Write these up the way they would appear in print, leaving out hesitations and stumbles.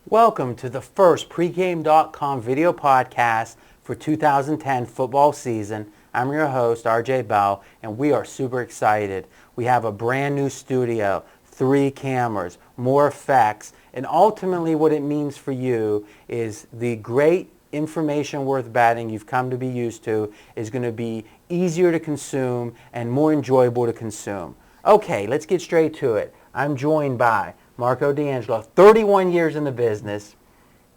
Welcome to the first pregame.com video podcast for 2010 football season. I'm your host, RJ Bell, and we are super excited. We have a brand new studio, 3 cameras, more effects, and ultimately what it means for you is the great information worth betting you've come to be used to is going to be easier to consume and more enjoyable to consume. Okay, let's get straight to it. I'm joined by Marco D'Angelo, 31 years in the business.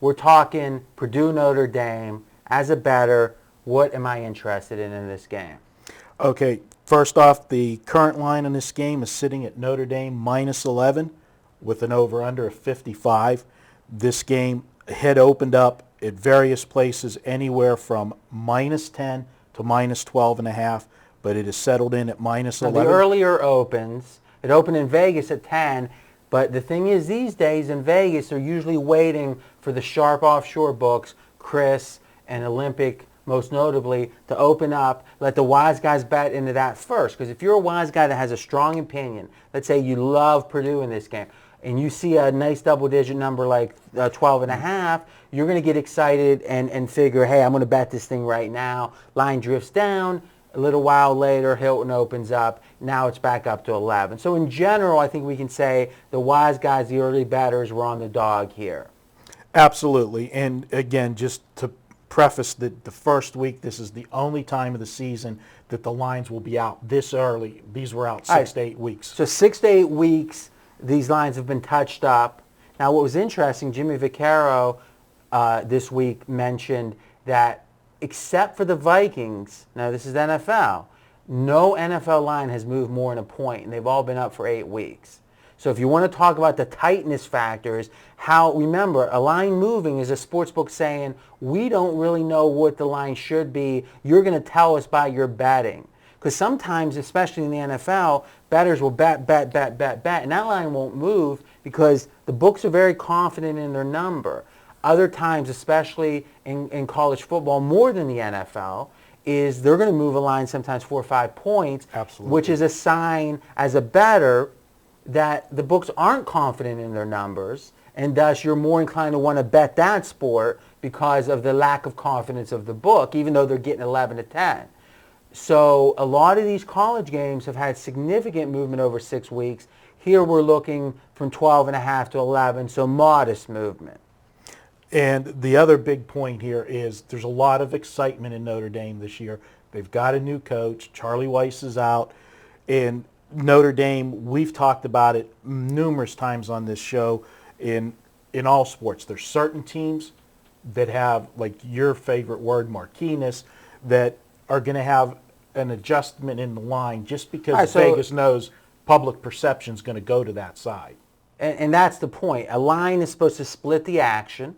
We're talking Purdue, Notre Dame. As a bettor, what am I interested in this game? Okay, first off, the current line in this game is sitting at Notre Dame minus 11 with an over-under of 55. This game had opened up at various places anywhere from minus 10 to minus 12.5, but it has settled in at minus 11. The earlier opens, it opened in Vegas at 10, but the thing is these days in Vegas they're usually waiting for the sharp offshore books, Chris and Olympic most notably, to open up, let the wise guys bet into that first. Because if you're a wise guy that has a strong opinion, let's say you love Purdue in this game, and you see a nice double-digit number like 12.5, you're going to get excited and figure, hey, I'm going to bet this thing right now. Line drifts down. A little while later, Hilton opens up. Now it's back up to 11. So in general, I think we can say the wise guys, the early bettors, were on the dog here. Absolutely. And again, just to preface that the first week, this is the only time of the season that the lines will be out this early. These were out 6 to 8 weeks. So 6 to 8 weeks, these lines have been touched up. Now, what was interesting, Jimmy Vaccaro this week mentioned that except for the Vikings, now this is NFL, no NFL line has moved more than a point, and they've all been up for 8 weeks. So if you want to talk about the tightness factors, remember, a line moving is a sportsbook saying, we don't really know what the line should be. You're going to tell us by your betting. Because sometimes, especially in the NFL, bettors will bet, and that line won't move because the books are very confident in their number. Other times, especially in college football, more than the NFL, is they're going to move a line sometimes 4 or 5 points, Absolutely. Which is a sign as a bettor that the books aren't confident in their numbers, and thus you're more inclined to want to bet that sport because of the lack of confidence of the book, even though they're getting 11 to 10. So a lot of these college games have had significant movement over 6 weeks. Here we're looking from 12.5 to 11, so modest movement. And the other big point here is there's a lot of excitement in Notre Dame this year. They've got a new coach. Charlie Weiss is out. And Notre Dame, we've talked about it numerous times on this show in all sports. There's certain teams that have, like your favorite word, marqueeness, that are going to have an adjustment in the line just because Vegas knows public perception is going to go to that side. And that's the point. A line is supposed to split the action.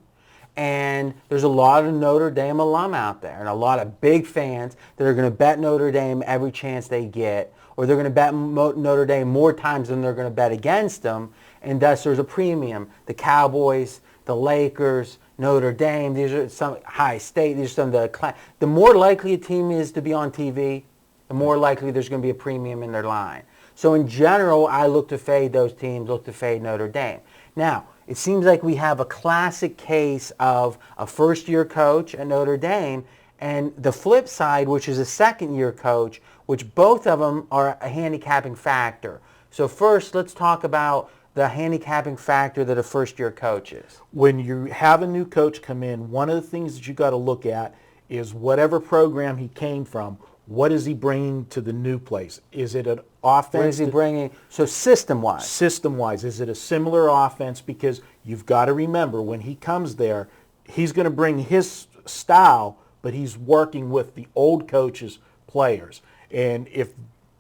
And there's a lot of Notre Dame alum out there and a lot of big fans that are going to bet Notre Dame every chance they get, or they're going to bet Notre Dame more times than they're going to bet against them, and thus there's a premium. The Cowboys, the Lakers, Notre Dame, these are some high state, these are some of the more likely a team is to be on TV, the more likely there's going to be a premium in their line. So in general, I look to fade those teams, look to fade Notre Dame. Now, it seems like we have a classic case of a first-year coach at Notre Dame and the flip side, which is a second-year coach, which both of them are a handicapping factor. So first, let's talk about the handicapping factor that a first-year coach is. When you have a new coach come in, one of the things that you got to look at is whatever program he came from, what is he bringing to the new place? Is it an offense? What is he bringing? So system-wise. System-wise. Is it a similar offense? Because you've got to remember, when he comes there, he's going to bring his style, but he's working with the old coach's players. And if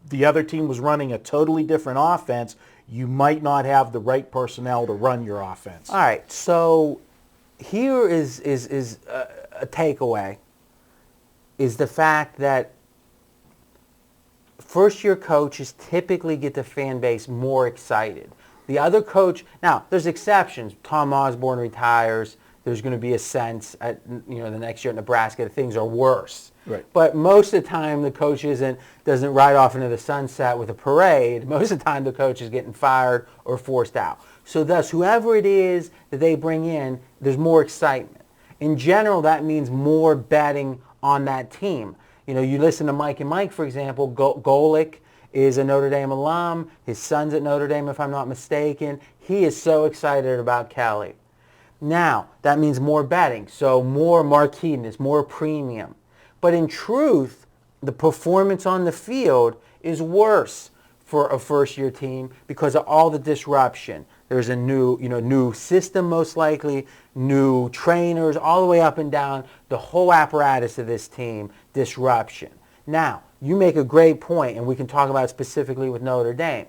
the other team was running a totally different offense, you might not have the right personnel to run your offense. All right. So here is a takeaway, is the fact that first-year coaches typically get the fan base more excited. The other coach, now there's exceptions. Tom Osborne retires. there's going to be a sense at, the next year at Nebraska that things are worse. Right. But most of the time, the coach doesn't ride off into the sunset with a parade. Most of the time, the coach is getting fired or forced out. So thus, whoever it is that they bring in, there's more excitement. In general, that means more betting on that team. You listen to Mike and Mike, for example. Golick is a Notre Dame alum. His son's at Notre Dame, if I'm not mistaken. He is so excited about Kelly. Now, that means more betting, so more marqueeness, more premium. But in truth, the performance on the field is worse for a first-year team because of all the disruption. There's a new system most likely, new trainers, all the way up and down the whole apparatus of this team, disruption. Now, you make a great point, and we can talk about it specifically with Notre Dame.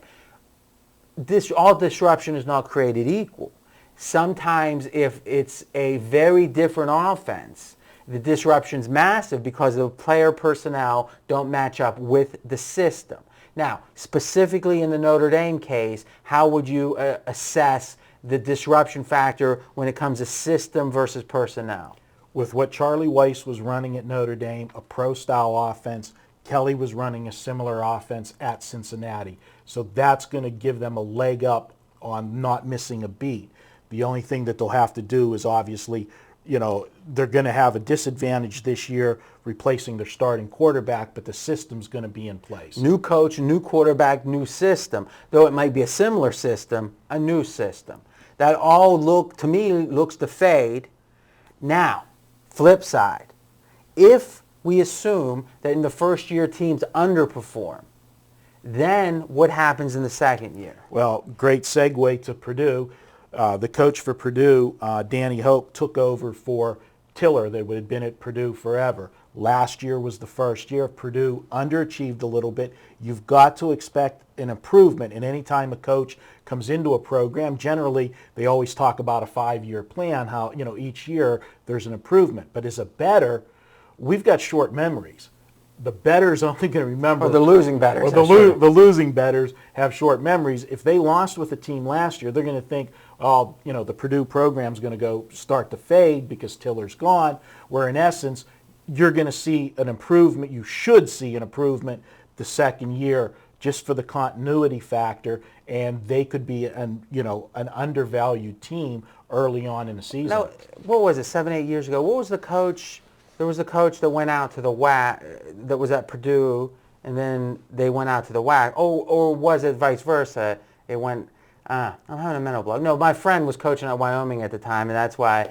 All disruption is not created equal. Sometimes if it's a very different offense, the disruption's massive because the player personnel don't match up with the system. Now, specifically in the Notre Dame case, how would you assess the disruption factor when it comes to system versus personnel? With what Charlie Weis was running at Notre Dame, a pro-style offense, Kelly was running a similar offense at Cincinnati. So that's going to give them a leg up on not missing a beat. The only thing that they'll have to do is obviously, they're going to have a disadvantage this year replacing their starting quarterback, but the system's going to be in place. New coach, new quarterback, new system. Though it might be a similar system, a new system. That all looks to fade. Now, flip side. If we assume that in the first year teams underperform, then what happens in the second year? Well, great segue to Purdue. The coach for Purdue, Danny Hope, took over for Tiller that had been at Purdue forever. Last year was the first year. Purdue underachieved a little bit. You've got to expect an improvement. And any time a coach comes into a program, generally they always talk about a 5-year plan, how each year there's an improvement. But as a bettor, we've got short memories. The bettors only going to remember. Or the losing bettors. Or the losing bettors have short memories. If they lost with a team last year, they're going to think, the Purdue program's going to go start to fade because Tiller's gone. Where in essence, you're going to see an improvement. You should see an improvement the second year just for the continuity factor, and they could be an undervalued team early on in the season. Now, what was it, 7-8 years ago? What was the coach? There was a coach that went out to the WAC that was at Purdue, and then they went out to the WAC. Or was it vice versa? It went, I'm having a mental block. No, my friend was coaching at Wyoming at the time, and that's why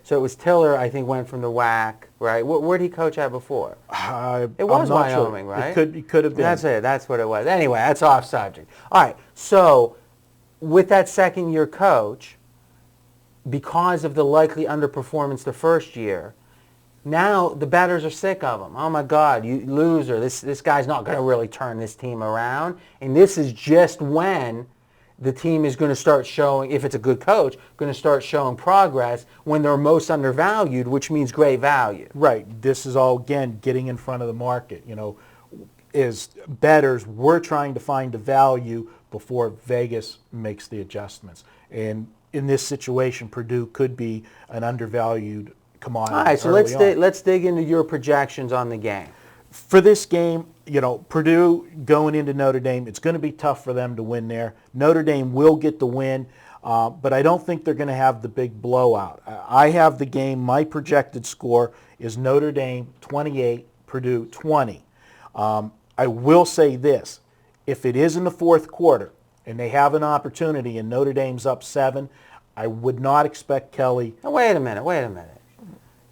so it was Tiller, I think, went from the WAC, right? Where did he coach at before? It was Wyoming, sure. right? It could have been. That's it. That's what it was. Anyway, that's off subject. All right, so with that second-year coach, because of the likely underperformance the first year, now the bettors are sick of him. Oh my God, you loser. This guy's not going to really turn this team around. And this is just when the team is going to start showing, if it's a good coach, going to start showing progress when they're most undervalued, which means great value. Right. This is all, again, getting in front of the market. As bettors, we're trying to find the value before Vegas makes the adjustments. And in this situation, Purdue could be an undervalued commodity. All right, so let's dig into your projections on the game. For this game, Purdue going into Notre Dame, it's going to be tough for them to win there. Notre Dame will get the win, but I don't think they're going to have the big blowout. I have the game, my projected score is Notre Dame 28, Purdue 20. I will say this, if it is in the fourth quarter and they have an opportunity and Notre Dame's up 7, I would not expect Kelly. Now, wait a minute.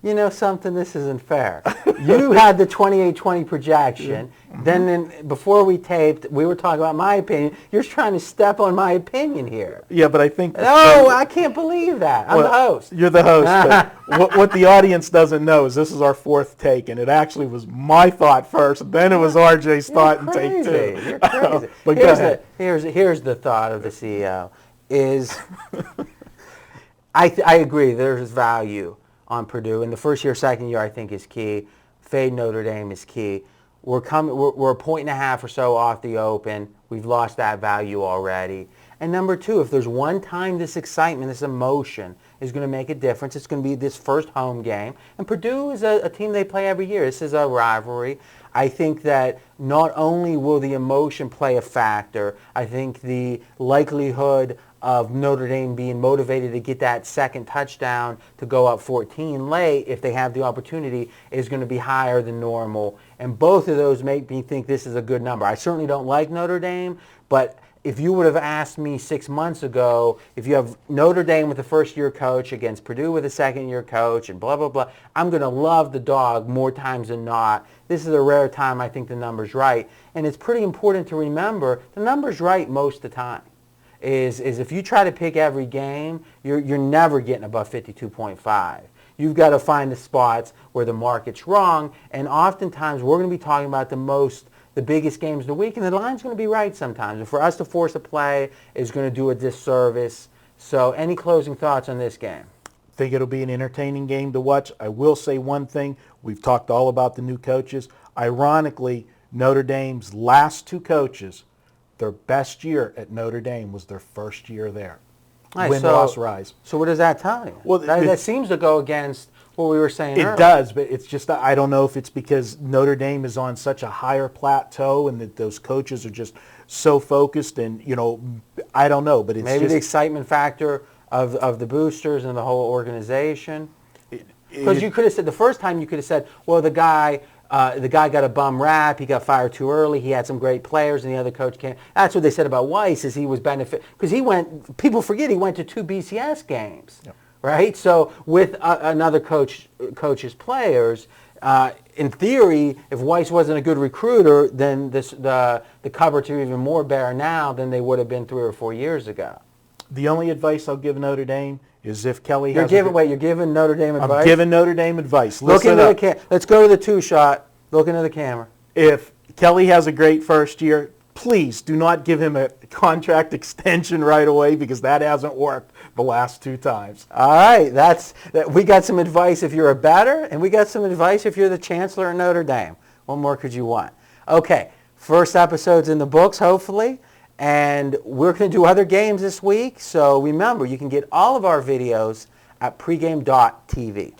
You know something? This isn't fair. You had the 28-20 projection. Mm-hmm. Then before we taped, we were talking about my opinion. You're trying to step on my opinion here. Yeah, but I think... No, I can't believe that. I'm the host. You're the host. But what the audience doesn't know is this is our fourth take, and it actually was my thought first, then it was RJ's thought in take 2. You're crazy. But go ahead. Here's the thought of the CEO is... I agree. There's value on Purdue, and the first year, second year, I think is key. Fade Notre Dame is key. We're a 1.5 or so off the open. We've lost that value already. And number 2, if there's one time this excitement, this emotion is going to make a difference. It's going to be this first home game. And Purdue is a team they play every year. This is a rivalry. I think that not only will the emotion play a factor, I think the likelihood of Notre Dame being motivated to get that second touchdown to go up 14 late if they have the opportunity is going to be higher than normal. And both of those make me think this is a good number. I certainly don't like Notre Dame, but if you would have asked me 6 months ago, if you have Notre Dame with a first-year coach against Purdue with a second-year coach and blah, blah, blah, I'm going to love the dog more times than not. This is a rare time I think the number's right. And it's pretty important to remember the number's right most of the time. Is if you try to pick every game, you're never getting above 52.5. You've got to find the spots where the market's wrong, and oftentimes we're going to be talking about the biggest games of the week, and the line's going to be right sometimes. And for us to force a play is going to do a disservice. So any closing thoughts on this game? I think it'll be an entertaining game to watch. I will say one thing. We've talked all about the new coaches. Ironically, Notre Dame's last two coaches, their best year at Notre Dame was their first year there. Right, Win, loss, rise. So what does that tell you? Well, that seems to go against what we were saying earlier. It does, but it's just, I don't know if it's because Notre Dame is on such a higher plateau and that those coaches are just so focused and, I don't know. But it's maybe just the excitement factor of the boosters and the whole organization. Because you could have said, the first time you could have said, well, the guy got a bum rap. He got fired too early. He had some great players, and the other coach came. That's what they said about Weiss, is he was because people forget he went to 2 BCS games, yep. Right? So with another coach's players, in theory, if Weiss wasn't a good recruiter, then the cupboards are even more bare now than they would have been 3 or 4 years ago. The only advice I'll give Notre Dame is if Kelly You're giving Notre Dame advice? I'm giving Notre Dame advice. Look into the camera. Let's go to the 2-shot. Look into the camera. If Kelly has a great first year, please do not give him a contract extension right away, because that hasn't worked the last 2 times. All right. We got some advice if you're a bettor, and we got some advice if you're the chancellor at Notre Dame. What more could you want? Okay. First episode's in the books, hopefully. And we're going to do other games this week. So remember, you can get all of our videos at pregame.tv.